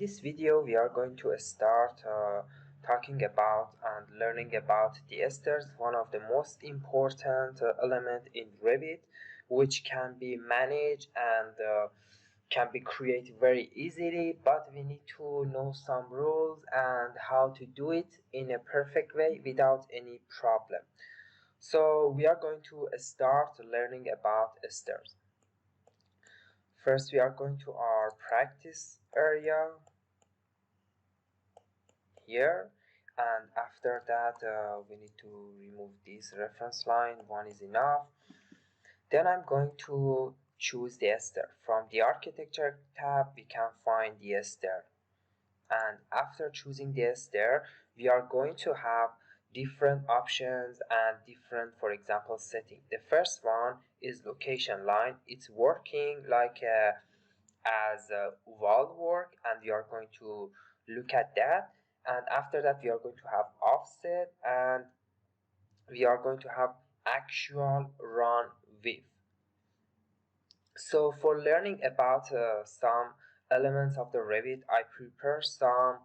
this video we are going to start talking about and learning about the esters, one of the most important element in Revit, which can be managed and can be created very easily, but we need to know some rules and how to do it in a perfect way without any problem. So we are going to start learning about esters. First, we are going to our practice area here, and after that we need to remove this reference line. One is enough. Then I'm going to choose the ester. From the architecture tab we can find the ester, and after choosing the ester we are going to have different options and different, for example, setting. The first one is location line. It's working like as a wall work, and we are going to look at that. And after that we are going to have offset, and we are going to have actual run width. So for learning about some elements of the Revit, I prepare some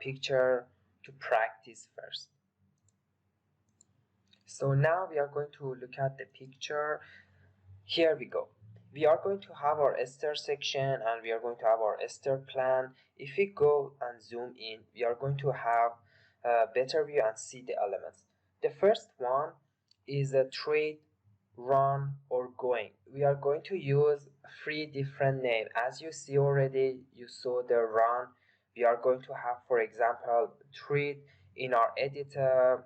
picture to practice first. So now we are going to look at the picture. Here we go. We are going to have our ester section and we are going to have our ester plan. If we go and zoom in, we are going to have a better view and see the elements. The first one is a trade, run, or going. We are going to use 3 different names. As you see already, you saw the run. We are going to have, for example, trade in our editor,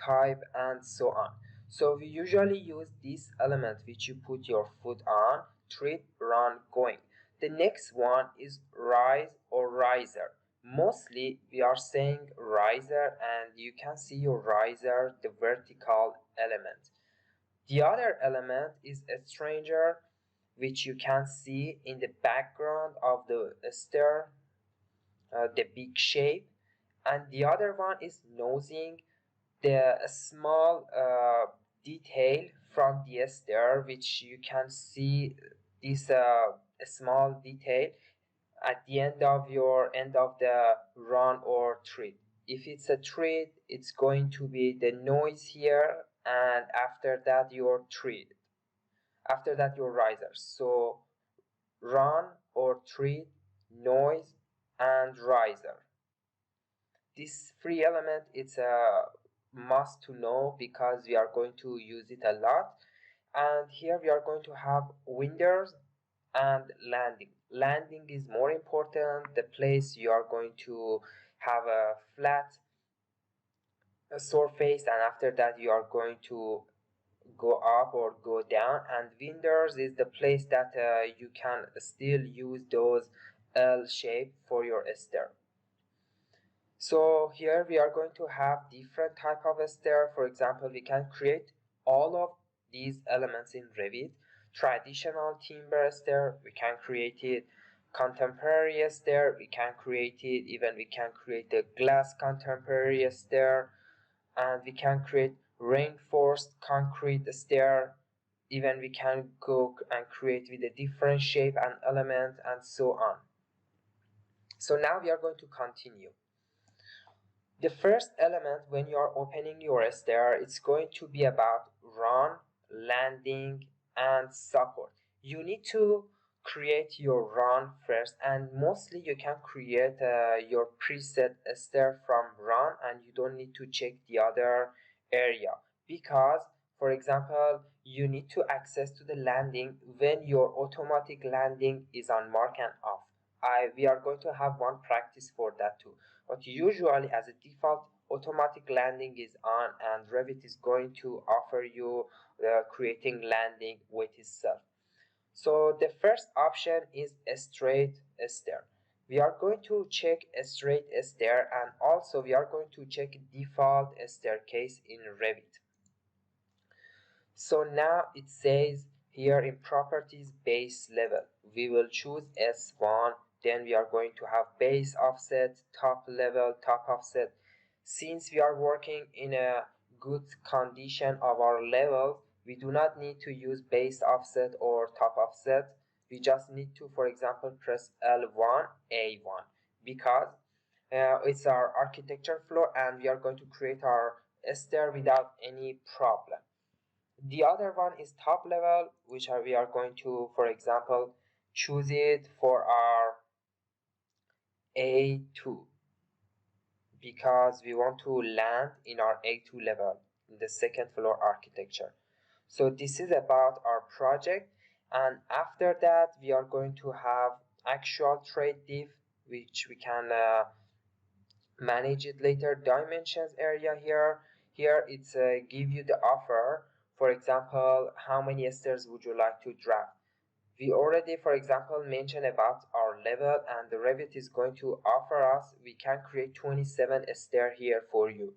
type, and so on. So we usually use this element which you put your foot on: treat, run, going. The next one is rise or riser. Mostly we are saying riser, and you can see your riser, the vertical element. The other element is a stranger, which you can see in the background of the ester, the big shape. And the other one is nosing, the small detail from the ester, which you can see this small detail at the end of the run or treat. If it's a treat, it's going to be the noise here, and after that your treat, after that your riser. So run or treat, noise, and riser. This 3 element, it's a must to know because we are going to use it a lot. And here we are going to have windows and landing. Landing is more important, the place you are going to have a flat surface, and after that you are going to go up or go down. And windows is the place that you can still use those L shape for your ester. So here we are going to have different type of ester. For example, we can create all of these elements in Revit. Traditional timber ester, we can create it. Contemporary ester, we can create it. Even we can create the glass contemporary ester, and we can create reinforced concrete ester. Even we can go and create with a different shape and element, and so on. So now we are going to continue. The first element when you are opening your ester, it's going to be about run, landing, and support. You need to create your run first, and mostly you can create your preset ester from run, and you don't need to check the other area, because for example you need to access to the landing when your automatic landing is on mark and off. We are going to have one practice for that too, but usually as a default automatic landing is on, and Revit is going to offer you creating landing with itself. So the first option is a straight ester. We are going to check a straight ester, and also we are going to check default staircase in Revit. So now it says here in properties base level, we will choose S1. Then we are going to have base offset, top level, top offset. Since we are working in a good condition of our level, we do not need to use base offset or top offset. We just need to, for example, press L1 A1 because it's our architecture floor and we are going to create our stair without any problem. The other one is top level, which we are going to, for example, choose it for our A2 because we want to land in our A2 level in the second floor architecture. So this is about our project, and after that we are going to have actual trade diff, which we can manage it later. Dimensions area here it's give you the offer. For example, how many stairs would you like to draft? We already, for example, mentioned about our level, and the Revit is going to offer us, we can create 27 stair here for you.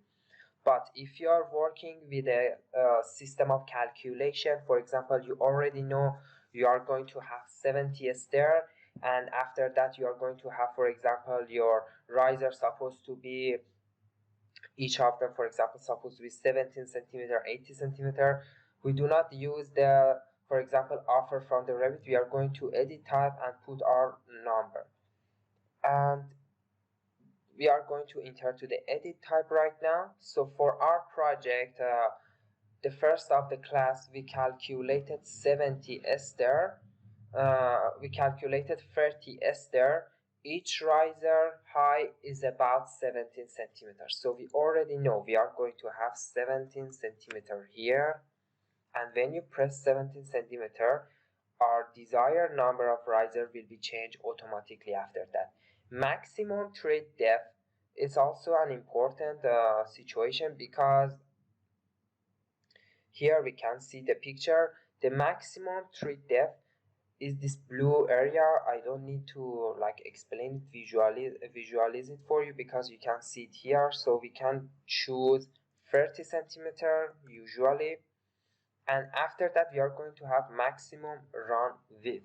But if you are working with a system of calculation, for example, you already know you are going to have 70 stair, and after that you are going to have, for example, your riser supposed to be, each of them, for example, supposed to be 17 centimeter, 80 centimeter. We do not use the, for example, offer from the Revit. We are going to edit type and put our number, and we are going to enter to the edit type right now. So for our project, the first of the class, we calculated 70 ester. We calculated 30 ester. Each riser height is about 17 centimeters. So we already know we are going to have 17 centimeter here. And when you press 17 centimeter, our desired number of riser will be changed automatically after that. Maximum tread depth is also an important situation because here we can see the picture. The maximum tread depth is this blue area. I don't need to like explain it, visualize it for you because you can see it here. So we can choose 30 centimeter usually, and after that we are going to have maximum run width.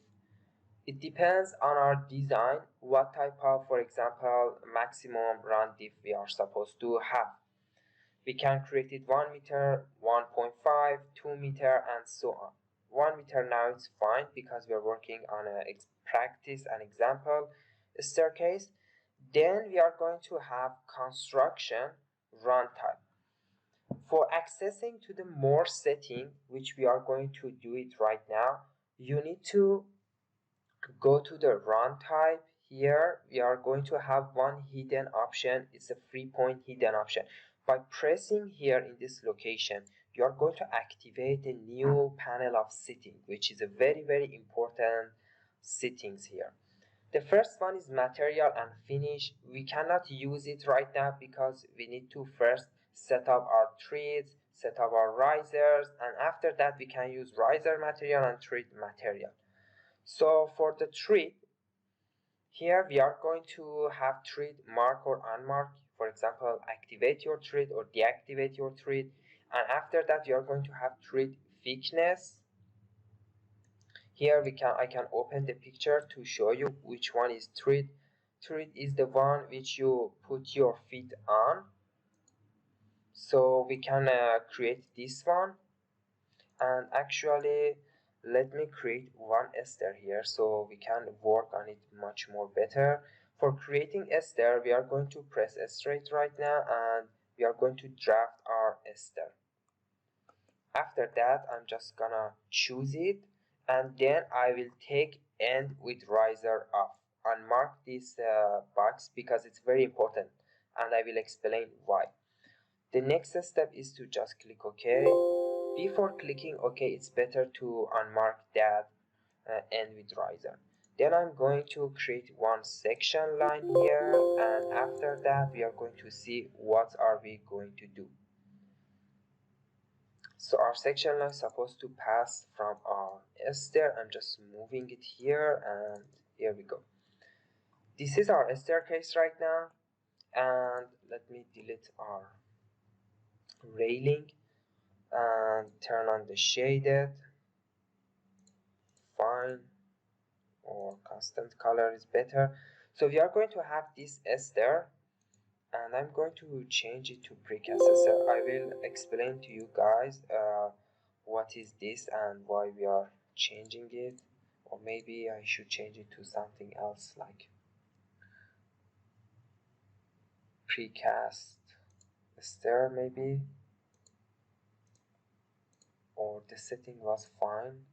It depends on our design what type of, for example, maximum run width we are supposed to have. We can create it 1 meter, 1.5, 2 meter, and so on. 1 meter now it's fine because we are working on a practice and example staircase. Then we are going to have construction run type. For accessing to the more setting, which we are going to do it right now, you need to go to the run type. Here we are going to have one hidden option. It's a 3-point hidden option. By pressing here in this location, you are going to activate a new panel of setting, which is a very important settings here. The first one is material and finish. We cannot use it right now because we need to first set up our treads, set up our risers, and after that we can use riser material and tread material. So for the tread, here we are going to have tread mark or unmark. For example, activate your tread or deactivate your tread, and after that we are going to have tread thickness. Here I can open the picture to show you which one is tread. Tread is the one which you put your feet on. So we can create this one, and actually let me create one ester here so we can work on it much more better. For creating ester, we are going to press straight right now and we are going to draft our ester. After that, I'm just gonna choose it, and then I will take end with riser off. Unmark this box because it's very important, and I will explain why. The next step is to just click OK. Before clicking OK, it's better to unmark that end with riser. Then I'm going to create one section line here, and after that we are going to see what are we going to do. So our section line is supposed to pass from our stair. I'm just moving it here, and here we go. This is our staircase right now, and let me delete our railing and turn on the shaded. Fine, or constant color is better. So we are going to have this stair, and I'm going to change it to precast. I will explain to you guys what is this and why we are changing it or maybe I should change it to something else like precast stair maybe, or the setting was fine,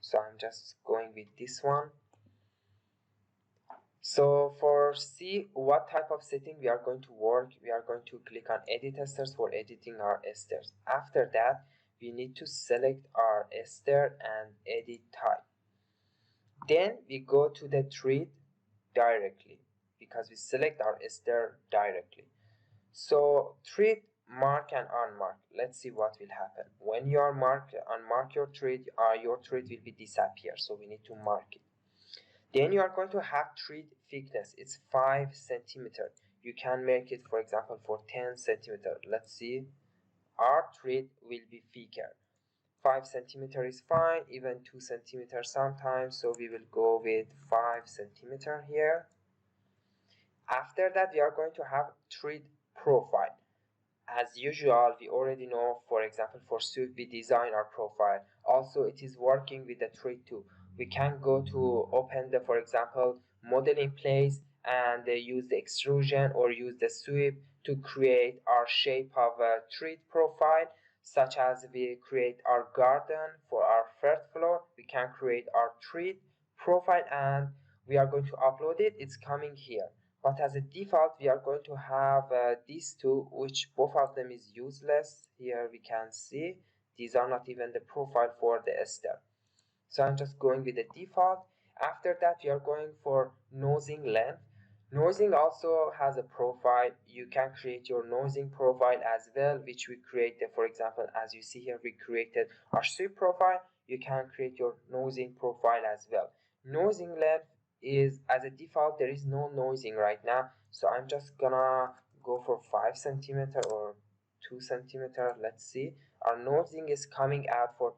so I'm just going with this one. So for see what type of setting we are going to work, we are going to click on edit stairs for editing our stairs. After that, we need to select our stair and edit type. Then we go to the treat directly because we select our stair directly. So treat, mark and unmark. Let's see what will happen. When you are unmark your treat, your treat will be disappear. So we need to mark it. Then you are going to have treat thickness. It's 5 centimeter. You can make it, for example, for 10 centimeter. Let's see. Our treat will be thicker. 5 centimeter is fine, even 2 centimeter sometimes. So we will go with 5 centimeter here. After that, we are going to have treat profile. As usual, we already know, for example, for Swift, we design our profile. Also, it is working with the treat too. We can go to open the, for example, model in place and use the extrusion or use the sweep to create our shape of a treat profile, such as we create our garden for our first floor. We can create our treat profile and we are going to upload it. It's coming here. But as a default, we are going to have these two, which both of them is useless. Here we can see these are not even the profile for the step. So I'm just going with the default. After that, we are going for nosing length. Nosing also has a profile. You can create your nosing profile as well, which we created. For example, as you see here, we created our sweep profile. You can create your nosing profile as well. Nosing length is, as a default, there is no nosing right now. So I'm just gonna go for 5 centimeter or 2 centimeter. Let's see. Our nosing is coming out for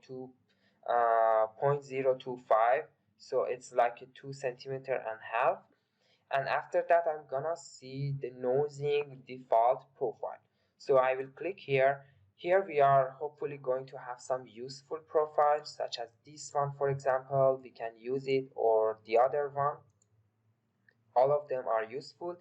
0.025, so it's like a 2 centimeter and half. And after that, I'm gonna see the nosing default profile. So I will click here. Here we are hopefully going to have some useful profiles, such as this one, for example. We can use it, or the other one. All of them are useful.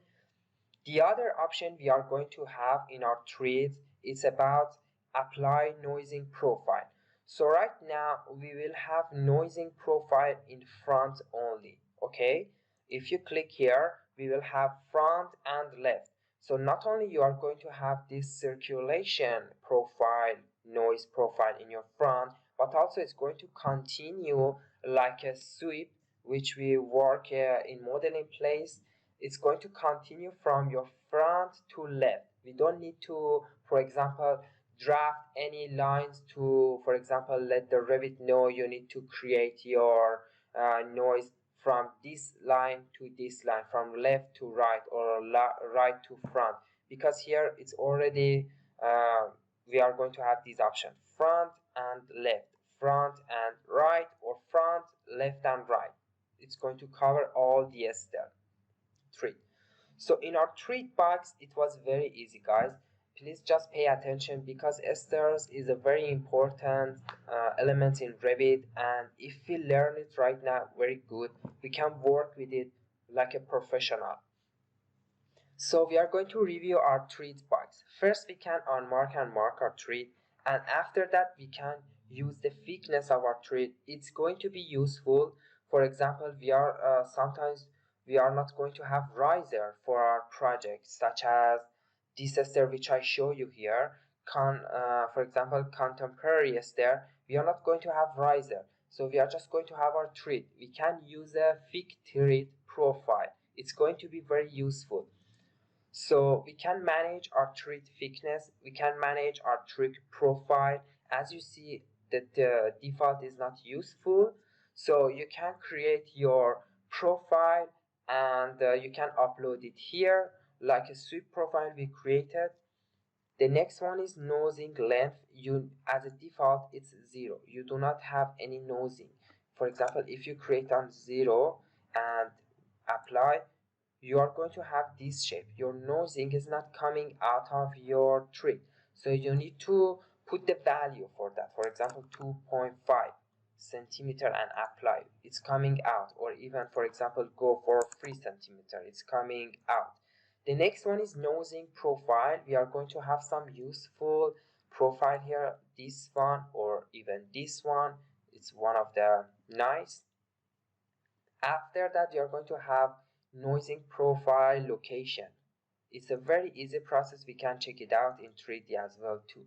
The other option we are going to have in our trees is about apply nosing profile. So right now we will have nosing profile in front only. Okay, if you click here, we will have front and left. So not only you are going to have this circulation profile, noise profile in your front, but also it's going to continue like a sweep, which we work in model in place. It's going to continue from your front to left. We don't need to, for example, draft any lines to, for example, let the Revit know you need to create your noise from this line to this line, from left to right, or right to front, because here it's already we are going to have these options: front and left, front and right, or front, left and right. It's going to cover all the steps. Treat. So in our treat box, it was very easy, guys. Please just pay attention, because esters is a very important element in Revit, and if we learn it right now very good, we can work with it like a professional. So we are going to review our treat box. First, we can unmark and mark our treat, and after that we can use the thickness of our treat. It's going to be useful. For example, we are sometimes we are not going to have riser for our project, such as this stair which I show you here. For example, contemporary stair, we are not going to have riser, so we are just going to have our treat. We can use a thick treat profile. It's going to be very useful. So we can manage our treat thickness, we can manage our treat profile. As you see that the default is not useful, so you can create your profile and you can upload it here like a sweep profile we created. The next one is nosing length. You, as a default, it's 0. You do not have any nosing. For example, if you create on 0 and apply, you are going to have this shape. Your nosing is not coming out of your tree, so you need to put the value for that. For example, 2.5 centimeter and apply. it's coming out, or even for example go for 3 centimeter, it's coming out. The next one is nosing profile. We are going to have some useful profile here, this one or even this one, it's one of the nice. After that we are going to have nosing profile location. It's a very easy process, we can check it out in 3D as well too.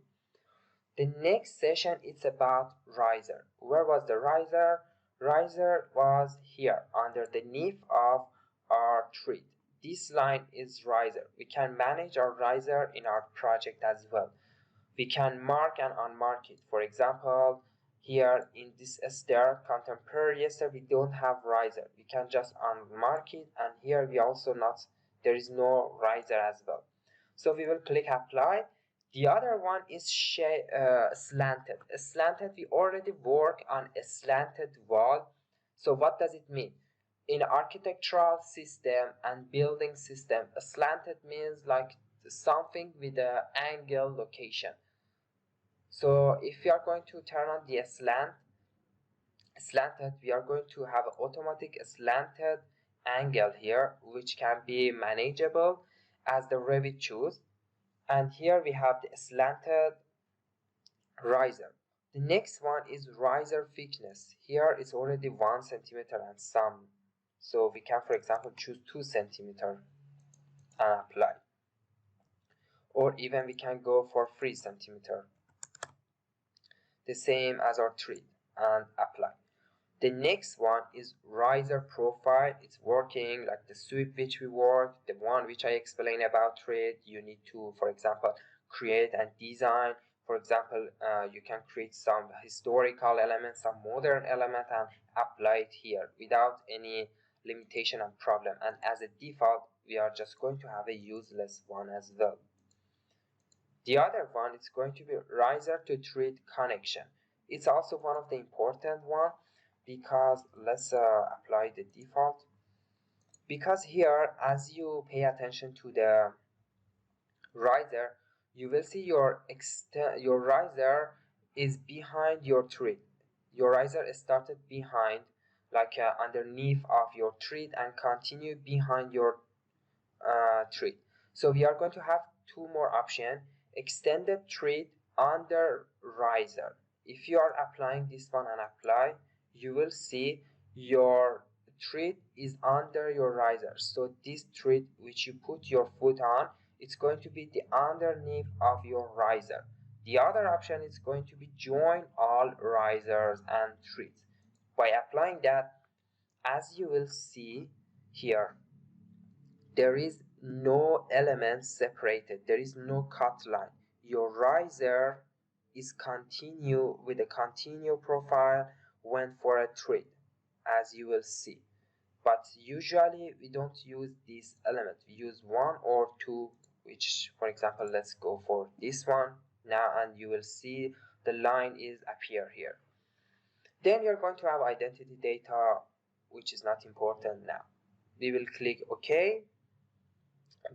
The next session is about riser. Where was the riser? Riser was here underneath of our tree. This line is riser. We can manage our riser in our project as well. We can mark and unmark it. For example, here in this stair, contemporary stair, we don't have riser. We can just unmark it, and here we also not, there is no riser as well. So we will click apply. The other one is slanted. Slanted, we already work on a slanted wall. So what does it mean? In architectural system and building system, a slanted means like something with an angle location. So if we are going to turn on the slanted, we are going to have automatic slanted angle here, which can be manageable as the Revit choose. And here we have the slanted riser. The next one is riser thickness. Here it's already 1 centimeter and some. So we can, for example, choose 2 centimeter and apply. Or even we can go for 3 centimeter. The same as our tree, and apply. The next one is riser profile. It's working like the sweep which we worked, the one which I explained about trade. You need to, for example, create and design. For example, you can create some historical elements, some modern element, and apply it here without any limitation and problem. And as a default, we are just going to have a useless one as well. The other one is going to be riser to treat connection. It's also one of the important one, because let's apply the default. Because here, as you pay attention to the riser, you will see your riser is behind your tree. Your riser started behind, like underneath of your tree, and continue behind your tree. So we are going to have two more options: extended tree under riser. If you are applying this one and apply, you will see your tree is under your riser. So this tree which you put your foot on, it's going to be the underneath of your riser. The other option is going to be join all risers and trees. By applying that, as you will see here, there is no elements separated, there is no cut line. Your riser is continue with a continue profile when for a tree, as you will see. But usually we don't use this element, we use one or two, which, for example, let's go for this one now, and you will see the line is appear here. Then you're going to have identity data, which is not important now. We will click OK.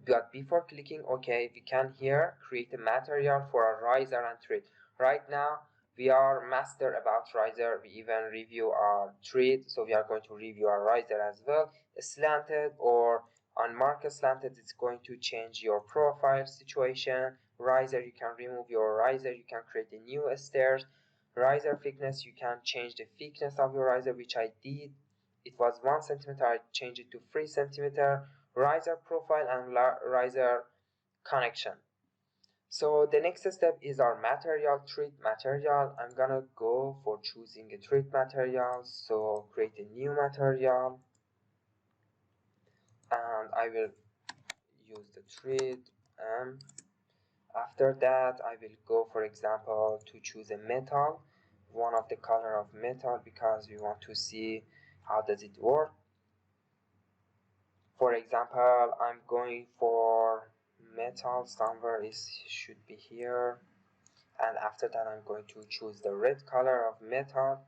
But before clicking OK, we can here create a material for a riser and treat. Right now we are master about riser, we even review our treat, so we are going to review our riser as well. Slanted or unmarked slanted, it's going to change your profile situation. Riser, you can remove your riser, you can create a new stairs. Riser thickness, you can change the thickness of your riser, which I did. It was 1 centimeter, I changed it to 3 centimeter. Riser profile and riser connection. So the next step is our material, treat material. I'm gonna go for choosing a treat material. So create a new material, and I will use the treat. After that, I will go, for example, to choose a metal, one of the color of metal, because we want to see how does it work. For example, I'm going for metal, somewhere is should be here, and after that I'm going to choose the red color of metal,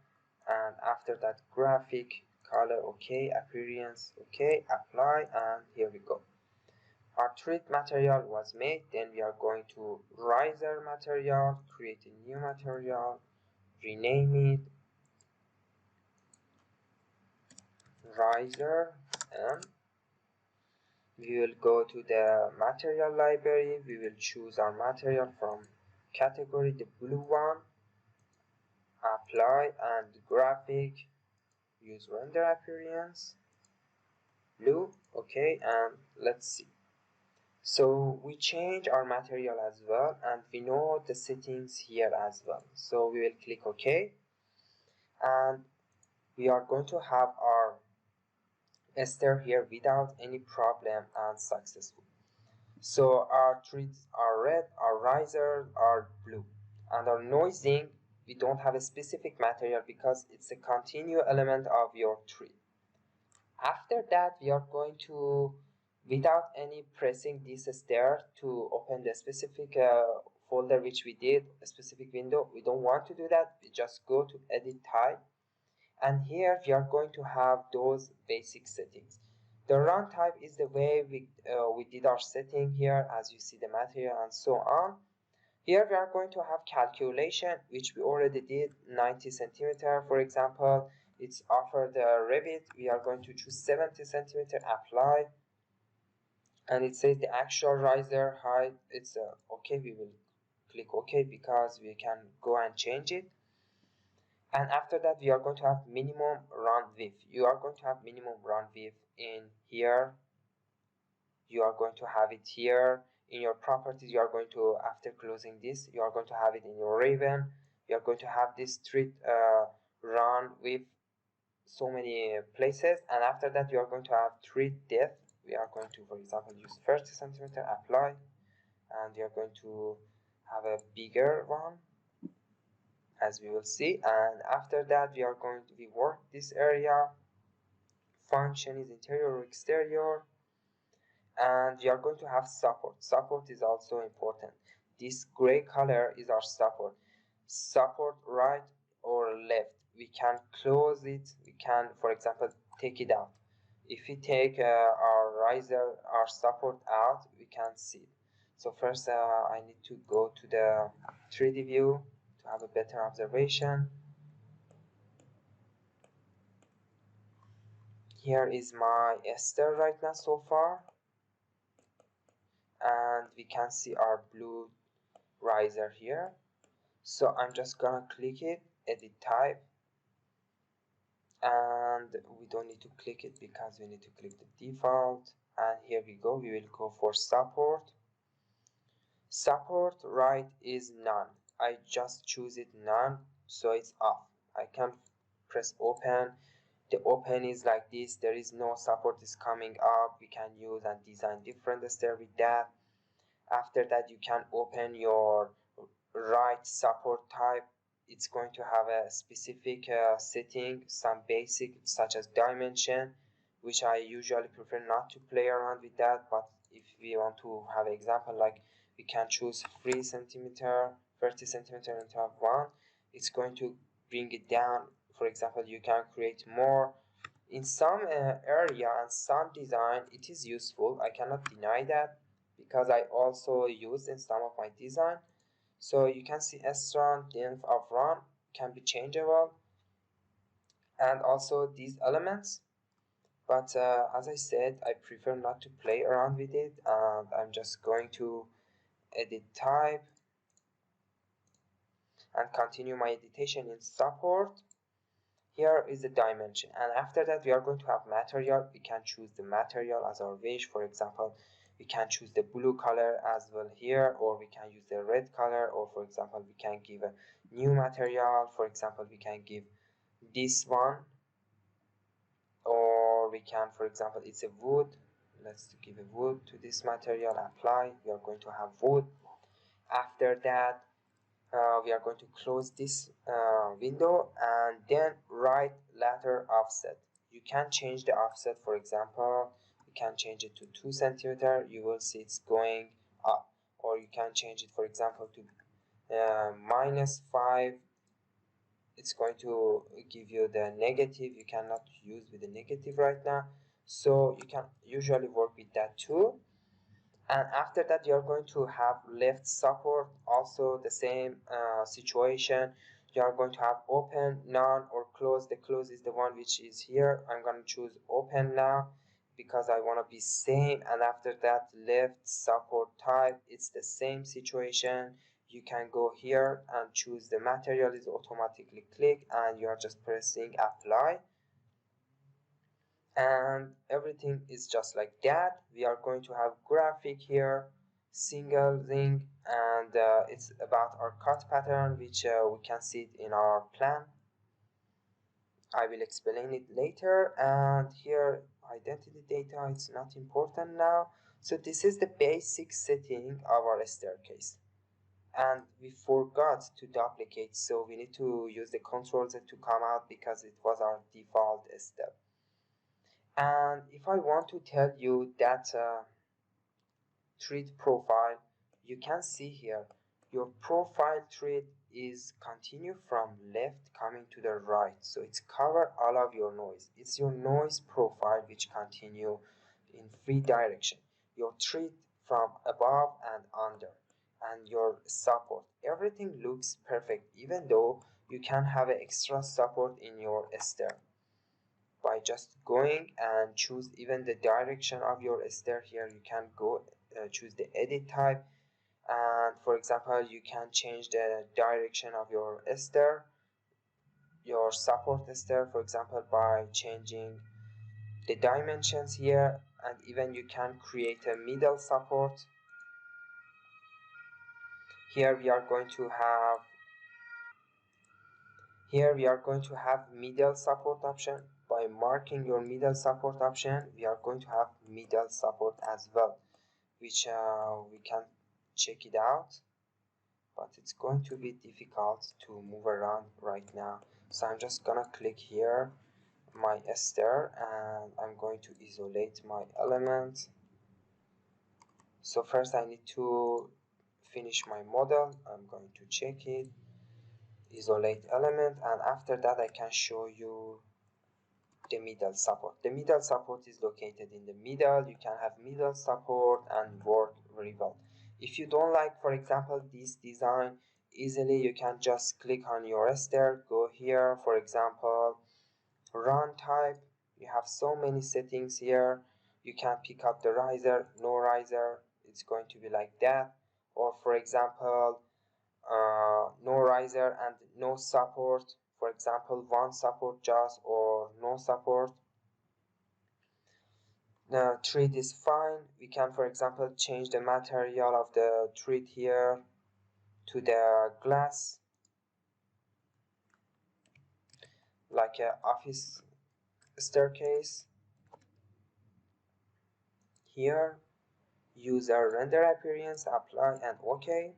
and after that graphic color, okay, appearance, okay, apply, and here we go. Our treat material was made. Then we are going to riser material, create a new material, rename it, riser, and we will go to the material library. We will choose our material from category, the blue one, apply, and graphic, use render appearance, blue. Okay, and let's see. So we change our material as well, and we know the settings here as well. So we will click OK, and we are going to have our ester here without any problem and successful. So our trees are red, our risers are blue, and our noising, we don't have a specific material because it's a continuous element of your tree. After that, we are going to, without any pressing this stair to open the specific folder which we did, a specific window, we don't want to do that. We just go to edit type, and here we are going to have those basic settings. The run type is the way we did our setting here, as you see the material and so on. Here we are going to have calculation, which we already did, 90 centimeter, for example. It's offered Revit. We are going to choose 70 centimeter, apply, and it says the actual riser height. It's okay. We will click OK because we can go and change it. And after that, we are going to have minimum run width. You are going to have minimum run width in here. You are going to have it here in your properties. You are going to, after closing this, you are going to have it in your Raven. You are going to have this street run with so many places, and after that you are going to have treat depth. We are going to, for example, use 30 centimeter, apply, and you are going to have a bigger one, as we will see. And after that, we are going to rework this area. Function is interior or exterior, and we are going to have support. Support is also important. This gray color is our support. Support right or left. We can close it. We can, for example, take it out. If we take our riser, our support out, we can see it. So first I need to go to the 3D view to have a better observation. Here is my ester right now so far, and we can see our blue riser here. So I'm just gonna click it, edit type, and we don't need to click it because we need to click the default. And here we go, we will go for support. Support right is none. I just choose it none, so it's off. I can press open. The open is like this. There is no support is coming up. We can use and design different stair with that. After that, you can open your right support type. It's going to have a specific setting, some basic such as dimension, which I usually prefer not to play around with that. But if we want to have an example, like we can choose 3 centimeter, 30 centimeter and have one, it's going to bring it down. For example, you can create more in some area and some design. It is useful, I cannot deny that, because I also use in some of my design. So you can see S-run, length of run can be changeable, and also these elements. But as I said, I prefer not to play around with it, and I'm just going to edit type and continue my editation in support. Here is the dimension, and after that we are going to have material. We can choose the material as our wish. For example, we can choose the blue color as well here, or we can use the red color, or for example we can give a new material. For example, we can give this one, or we can, for example, it's a wood. Let's give a wood to this material, apply. We are going to have wood. After that, we are going to close this window, and then right ladder offset. You can change the offset. For example, you can change it to 2 centimeter. You will see it's going up, or you can change it, for example, to -5. It's going to give you the negative. You cannot use with the negative right now, so you can usually work with that too. And after that, you're going to have left support, also the same situation. You are going to have open, none, or close. The close is the one which is here. I'm going to choose open now because I want to be same. And after that, left support type, it's the same situation. You can go here and choose the material is automatically click, and you are just pressing apply, and everything is just like that. We are going to have graphic here, single thing, and it's about our cut pattern, which we can see it in our plan. I will explain it later. And here identity data, it's not important now. So this is the basic setting of our staircase, and we forgot to duplicate, so we need to use the Ctrl Z to come out because it was our default step. And if I want to tell you that treat profile, you can see here your profile treat is continue from left coming to the right, so it's cover all of your noise. It's your noise profile which continue in three direction, your treat from above and under, and your support. Everything looks perfect, even though you can have an extra support in your stair by just going and choose even the direction of your stair. Here you can go choose the edit type, and for example you can change the direction of your stair, your support stair, for example, by changing the dimensions here. And even you can create a middle support. Here we are going to have middle support option. By marking your middle support option, we are going to have middle support as well, which we can check it out, but it's going to be difficult to move around right now. So I'm just gonna click here my stair, and I'm going to isolate my element. So first I need to finish my model. I'm going to check it, isolate element, and after that I can show you the middle support. The middle support is located in the middle. You can have middle support and work very well. If you don't like, for example, this design, easily you can just click on your stair, go here, for example, run type. You have so many settings here. You can pick up the riser, no riser, it's going to be like that. Or for example, no riser and no support, for example, one support just or no support. The treat is fine. We can, for example, change the material of the treat here to the glass, like a office staircase. Here, use our render appearance, apply, and OK.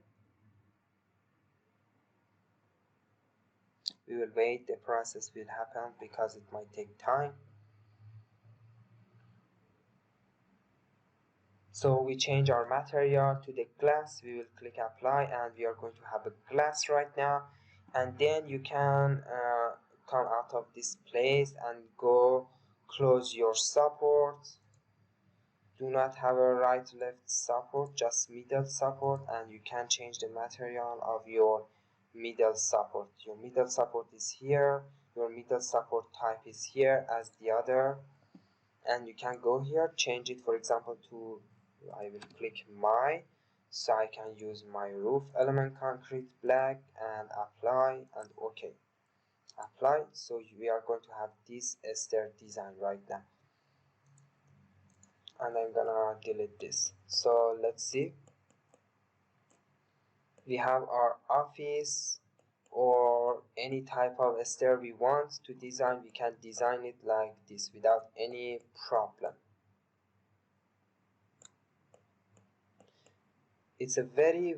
We will wait, the process will happen because it might take time. So we change our material to the glass. We will click apply, and we are going to have a glass right now. And then you can come out of this place and go close your support. Do not have a right left support, just middle support, and you can change the material of your middle support. Your middle support is here, your middle support type is here as the other, and you can go here, change it, for example, to, I will click my, so I can use my roof element concrete black and apply and OK. Apply. So we are going to have this stair design right now, and I'm gonna delete this. So let's see, we have our office or any type of stair we want to design. We can design it like this without any problem. It's a very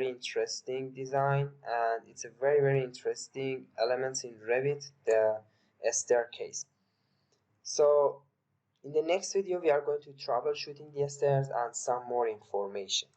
interesting design, and it's a very interesting elements in Revit, the staircase. So in the next video we are going to troubleshooting the stairs and some more information.